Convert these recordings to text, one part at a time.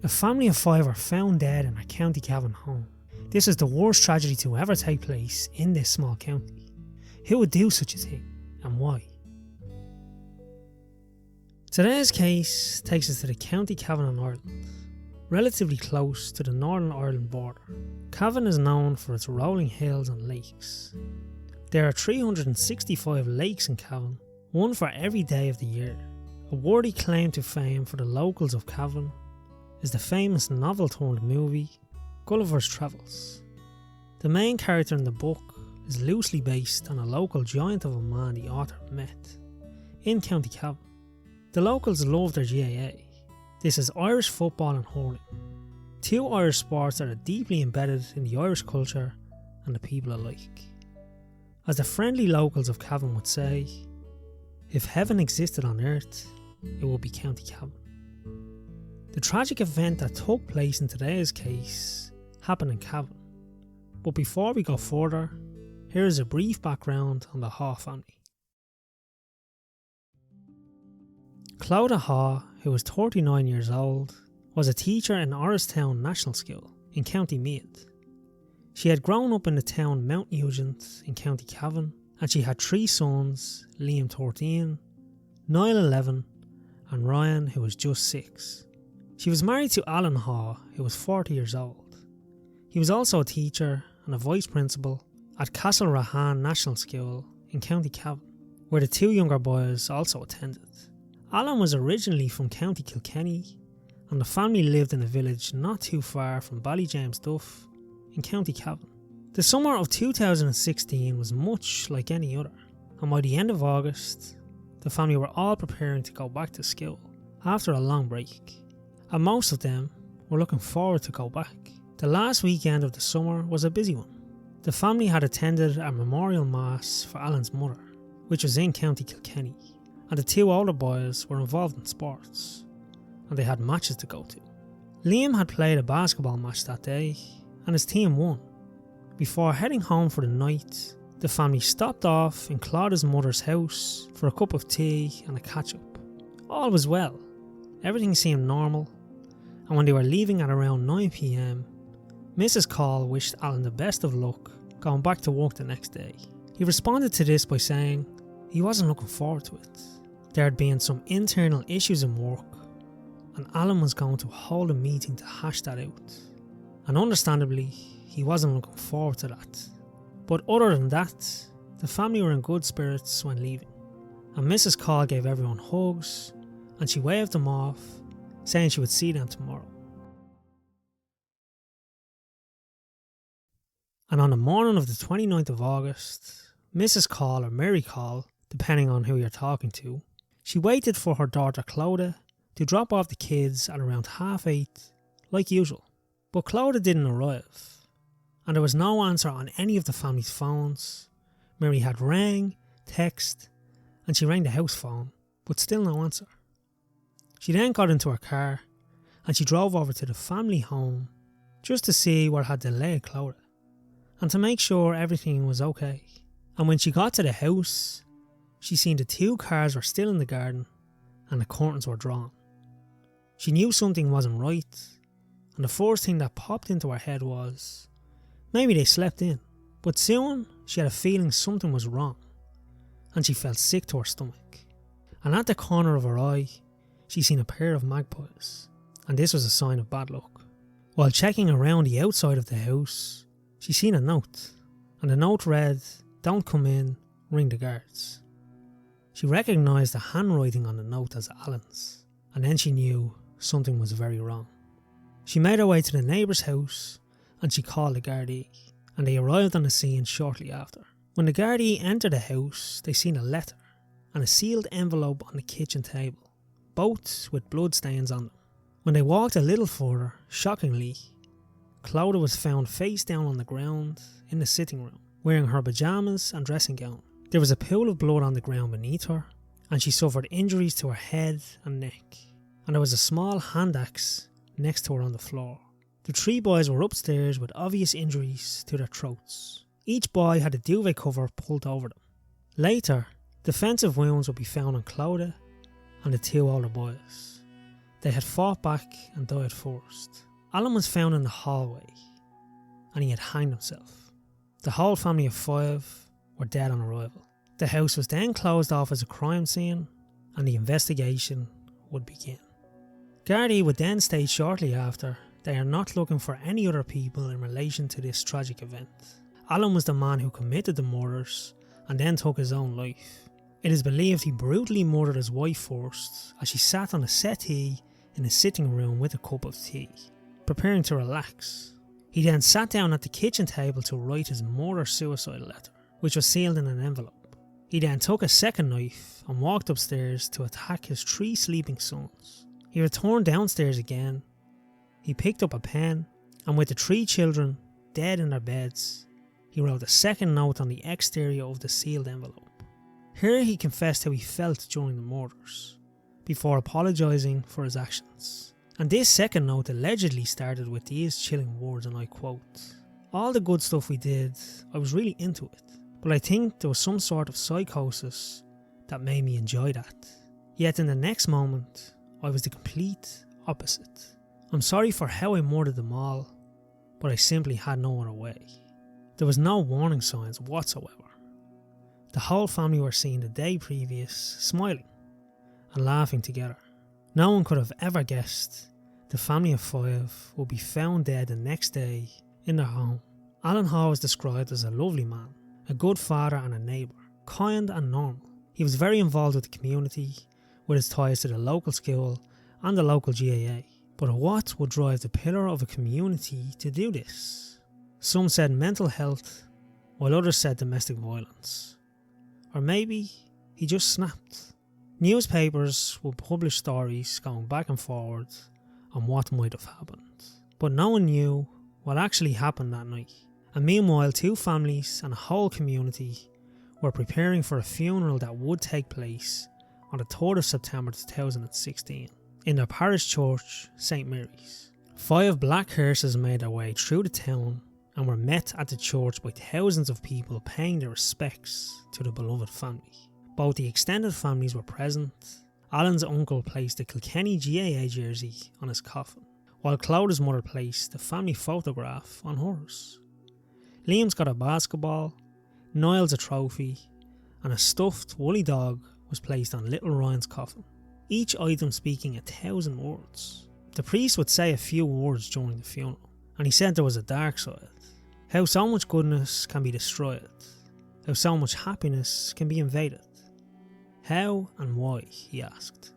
A family of 5 are found dead in a County Cavan home. This is the worst tragedy to ever take place in this small county. Who would do such a thing, and why? Today's case takes us to the County Cavan in Ireland, relatively close to the Northern Ireland border. Cavan is known for its rolling hills and lakes. There are 365 lakes in Cavan, one for every day of the year. A worthy claim to fame for the locals of Cavan is the famous novel-turned-movie Gulliver's Travels. The main character in the book is loosely based on a local giant of a man the author met in County Cavan. The locals love their GAA. This is Irish football and hurling, 2 Irish sports that are deeply embedded in the Irish culture and the people alike. As the friendly locals of Cavan would say, if heaven existed on earth, it would be County Cavan. The tragic event that took place in today's case happened in Cavan. But before we go further, here is a brief background on the Hawe family. Clodagh Hawe, who was 39 years old, was a teacher in Orristown National School in County Meath. She had grown up in the town Mount Nugent in County Cavan, and she had 3 sons, Liam 13, Niall 11 and Ryan, who was just 6. She was married to Alan Hawe, who was 40 years old. He was also a teacher and a vice principal at Castle Rahan National School in County Cavan, where the 2 younger boys also attended. Alan was originally from County Kilkenny, and the family lived in a village not too far from Ballyjamesduff in County Cavan. The summer of 2016 was much like any other, and by the end of August, the family were all preparing to go back to school after a long break, and most of them were looking forward to go back. The last weekend of the summer was a busy one. The family had attended a memorial mass for Alan's mother, which was in County Kilkenny, and the 2 older boys were involved in sports, and they had matches to go to. Liam had played a basketball match that day, and his team won. Before heading home for the night, the family stopped off in Claudia's mother's house for a cup of tea and a catch-up. All was well, everything seemed normal, and when they were leaving at around 9 p.m, Mrs. Call wished Alan the best of luck going back to work the next day. He responded to this by saying he wasn't looking forward to it. There had been some internal issues in work, and Alan was going to hold a meeting to hash that out. And understandably, he wasn't looking forward to that. But other than that, the family were in good spirits when leaving, and Mrs. Call gave everyone hugs, and she waved them off, saying she would see them tomorrow. And on the morning of the 29th of August, Mrs. Call or Mary Call, depending on who you're talking to, she waited for her daughter Clodagh to drop off the kids at around 8:30, like usual. But Clodagh didn't arrive, and there was no answer on any of the family's phones. Mary had rang, text, and she rang the house phone, but still no answer. She then got into her car, and she drove over to the family home just to see what had delayed Clodagh, and to make sure everything was okay. And when she got to the house, she seen the 2 cars were still in the garden, and the curtains were drawn. She knew something wasn't right, and the first thing that popped into her head was, maybe they slept in. But soon, she had a feeling something was wrong, and she felt sick to her stomach. And at the corner of her eye, she seen a pair of magpies, and this was a sign of bad luck. While checking around the outside of the house, she seen a note, and the note read, "Don't come in, ring the guards." She recognised the handwriting on the note as Alan's, and then she knew something was very wrong. She made her way to the neighbour's house, and she called the Gardaí, and they arrived on the scene shortly after. When the Gardaí entered the house, they seen a letter and a sealed envelope on the kitchen table, both with blood stains on them. When they walked a little further, shockingly, Clodagh was found face down on the ground in the sitting room, wearing her pyjamas and dressing gown. There was a pool of blood on the ground beneath her, and she suffered injuries to her head and neck, and there was a small hand axe next to her on the floor. The 3 boys were upstairs with obvious injuries to their throats. Each boy had a duvet cover pulled over them. Later, defensive wounds would be found on Clodagh and the 2 older boys. They had fought back and died first. Alan was found in the hallway and he had hanged himself. The whole family of 5 were dead on arrival. The house was then closed off as a crime scene and the investigation would begin. Gardaí would then state shortly after they are not looking for any other people in relation to this tragic event. Alan was the man who committed the murders and then took his own life. It is believed he brutally murdered his wife first as she sat on a settee in his sitting room with a cup of tea, preparing to relax. He then sat down at the kitchen table to write his murder-suicide letter, which was sealed in an envelope. He then took a second knife and walked upstairs to attack his 3 sleeping sons. He returned downstairs again. He picked up a pen and with the 3 children dead in their beds, he wrote a second note on the exterior of the sealed envelope. Here he confessed how he felt during the murders, before apologising for his actions. And this second note allegedly started with these chilling words, and I quote, "All the good stuff we did, I was really into it, but I think there was some sort of psychosis that made me enjoy that. Yet in the next moment, I was the complete opposite. I'm sorry for how I murdered them all, but I simply had no other way." There was no warning signs whatsoever. The whole family were seen the day previous smiling and laughing together. No one could have ever guessed the family of 5 would be found dead the next day in their home. Alan Hawe was described as a lovely man, a good father and a neighbour, kind and normal. He was very involved with the community, with his ties to the local school and the local GAA. But what would drive the pillar of a community to do this? Some said mental health, while others said domestic violence. Or maybe he just snapped. Newspapers would publish stories going back and forward on what might have happened. But no one knew what actually happened that night. And meanwhile, 2 families and a whole community were preparing for a funeral that would take place on the 3rd of September 2016 in their parish church, St. Mary's. 5 black hearses made their way through the town and were met at the church by thousands of people paying their respects to the beloved family. Both the extended families were present. Alan's uncle placed a Kilkenny GAA jersey on his coffin, while Clodagh's mother placed a family photograph on hers. Liam's got a basketball, Niall's a trophy, and a stuffed woolly dog was placed on little Ryan's coffin, each item speaking 1,000 words. The priest would say a few words during the funeral, and he said there was a dark side, how so much goodness can be destroyed, how so much happiness can be invaded. How and why, he asked.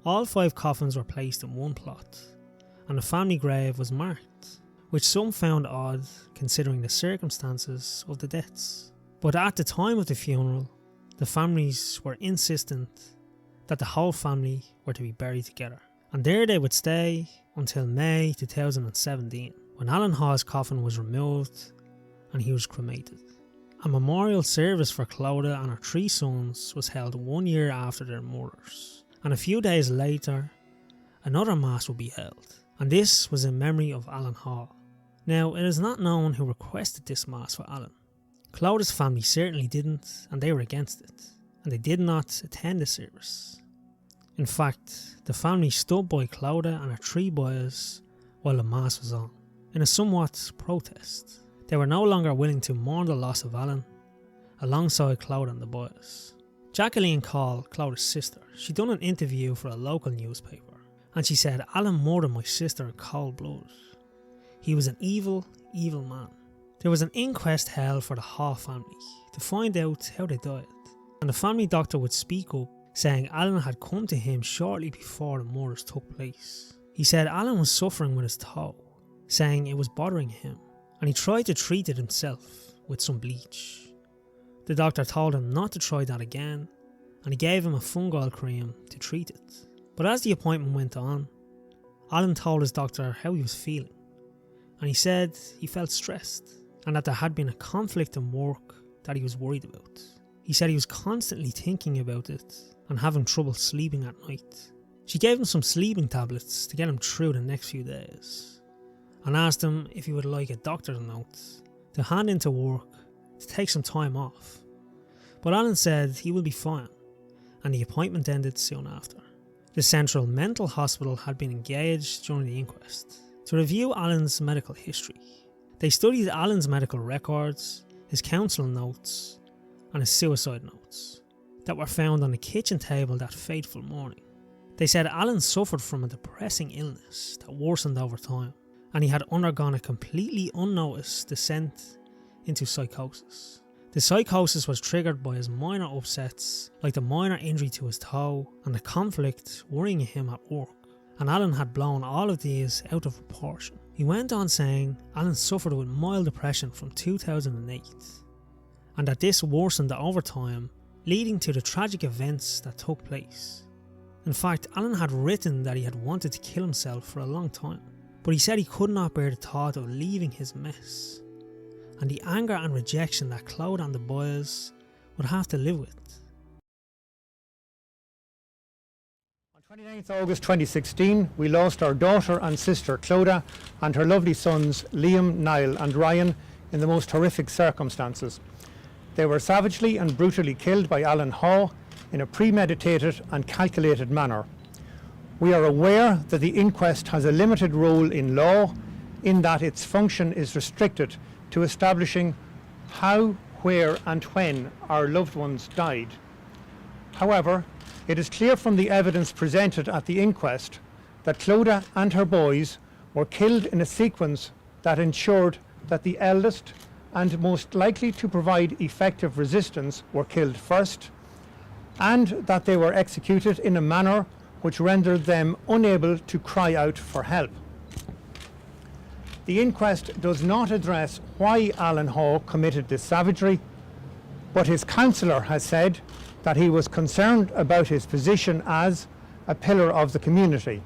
All 5 coffins were placed in one plot, and the family grave was marked, which some found odd considering the circumstances of the deaths. But at the time of the funeral, the families were insistent that the whole family were to be buried together, and there they would stay until May 2017, when Alan Hawe's coffin was removed and he was cremated. A memorial service for Clodagh and her 3 sons was held 1 year after their murders, and a few days later another mass would be held, and this was in memory of Alan Hawe. Now, it is not known who requested this mass for Alan. Clodagh's family certainly didn't, and they were against it, and they did not attend the service. In fact, the family stood by Clodagh and her 3 boys while the mass was on, in a somewhat protest. They were no longer willing to mourn the loss of Alan, alongside Clodagh and the boys. Jacqueline called Clodagh's sister. She'd done an interview for a local newspaper, and she said, "Alan murdered my sister in cold blood. He was an evil, evil man." There was an inquest held for the Hawe family to find out how they died, and the family doctor would speak up, saying Alan had come to him shortly before the murders took place. He said Alan was suffering with his toe, saying it was bothering him, and he tried to treat it himself with some bleach. The doctor told him not to try that again, and he gave him a fungal cream to treat it. But as the appointment went on, Alan told his doctor how he was feeling, and he said he felt stressed and that there had been a conflict in work that he was worried about. He said he was constantly thinking about it and having trouble sleeping at night. She gave him some sleeping tablets to get him through the next few days, and asked him if he would like a doctor's note to hand into work to take some time off. But Alan said he will be fine, and the appointment ended soon after. The Central Mental Hospital had been engaged during the inquest to review Alan's medical history. They studied Alan's medical records, his counsel notes, and his suicide notes that were found on the kitchen table that fateful morning. They said Alan suffered from a depressing illness that worsened over time, and he had undergone a completely unnoticed descent into psychosis. The psychosis was triggered by his minor upsets, like the minor injury to his toe and the conflict worrying him at work, and Alan had blown all of these out of proportion. He went on saying Alan suffered with mild depression from 2008, and that this worsened over time, leading to the tragic events that took place. In fact, Alan had written that he had wanted to kill himself for a long time, but he said he could not bear the thought of leaving his mess, and the anger and rejection that Claude and the boys would have to live with. On 29th August 2016, we lost our daughter and sister Clodagh and her lovely sons Liam, Niall and Ryan in the most horrific circumstances. They were savagely and brutally killed by Alan Hawe in a premeditated and calculated manner. We are aware that the inquest has a limited role in law in that its function is restricted to establishing how, where and when our loved ones died. However, it is clear from the evidence presented at the inquest that Clodagh and her boys were killed in a sequence that ensured that the eldest and most likely to provide effective resistance were killed first, and that they were executed in a manner which rendered them unable to cry out for help. The inquest does not address why Alan Hawe committed this savagery, but his counsellor has said that he was concerned about his position as a pillar of the community.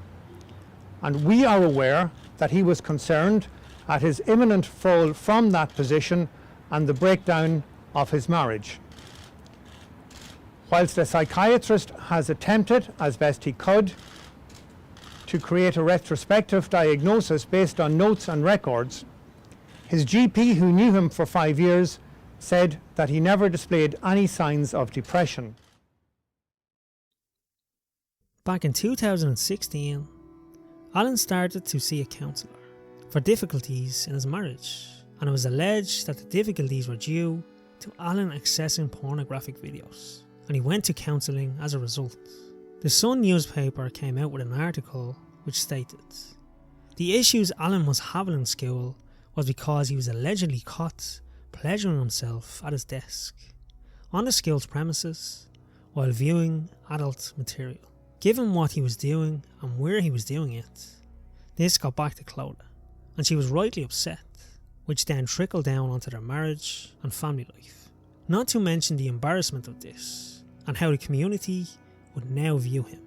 And we are aware that he was concerned at his imminent fall from that position and the breakdown of his marriage. Whilst the psychiatrist has attempted, as best he could, to create a retrospective diagnosis based on notes and records, his GP, who knew him for 5 years, said that he never displayed any signs of depression. Back in 2016, Alan started to see a counsellor for difficulties in his marriage, and it was alleged that the difficulties were due to Alan accessing pornographic videos, and he went to counselling as a result. The Sun newspaper came out with an article which stated, the issues Alan was having in school was because he was allegedly caught pleasuring himself at his desk on the school's premises while viewing adult material. Given what he was doing and where he was doing it, this got back to Clodagh, and she was rightly upset, which then trickled down onto their marriage and family life. Not to mention the embarrassment of this, and how the community would now view him.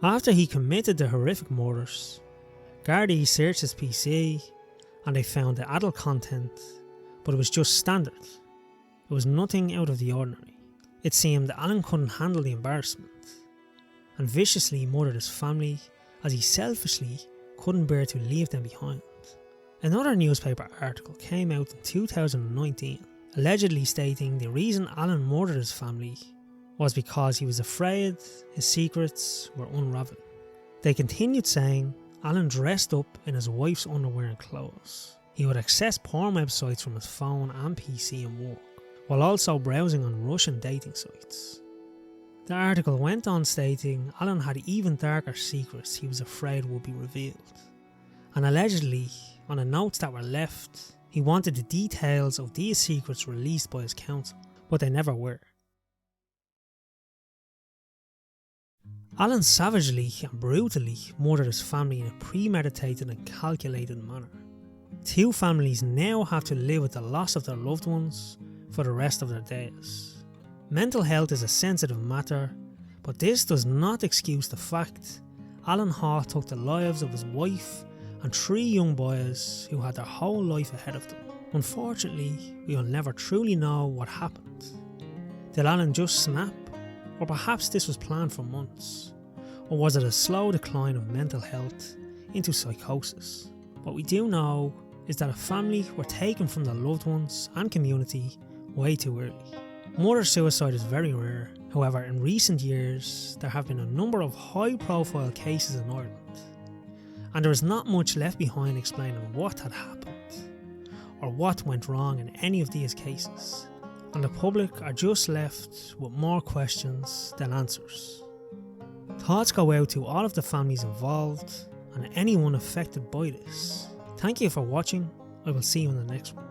After he committed the horrific murders, Gardaí searched his PC and they found the adult content, but it was just standard. It was nothing out of the ordinary. It seemed Alan couldn't handle the embarrassment and viciously murdered his family as he selfishly couldn't bear to leave them behind. Another newspaper article came out in 2019, allegedly stating the reason Alan murdered his family was because he was afraid his secrets were unraveling. They continued saying Alan dressed up in his wife's underwear and clothes. He would access porn websites from his phone and PC and work, while also browsing on Russian dating sites. The article went on stating Alan had even darker secrets he was afraid would be revealed, and allegedly, on the notes that were left, he wanted the details of these secrets released by his counsel, but they never were. Alan savagely and brutally murdered his family in a premeditated and calculated manner. Two families now have to live with the loss of their loved ones for the rest of their days. Mental health is a sensitive matter, but this does not excuse the fact Alan Hawe took the lives of his wife and 3 young boys who had their whole life ahead of them. Unfortunately, we will never truly know what happened. Did Alan just snap? Or perhaps this was planned for months? Or was it a slow decline of mental health into psychosis? What we do know is that a family were taken from their loved ones and community way too early. Murder-suicide is very rare However, in recent years, there have been a number of high-profile cases in Ireland, and there is not much left behind explaining what had happened or what went wrong in any of these cases, and the public are just left with more questions than answers. Thoughts go out to all of the families involved and anyone affected by this. Thank you for watching. I will see you in the next one.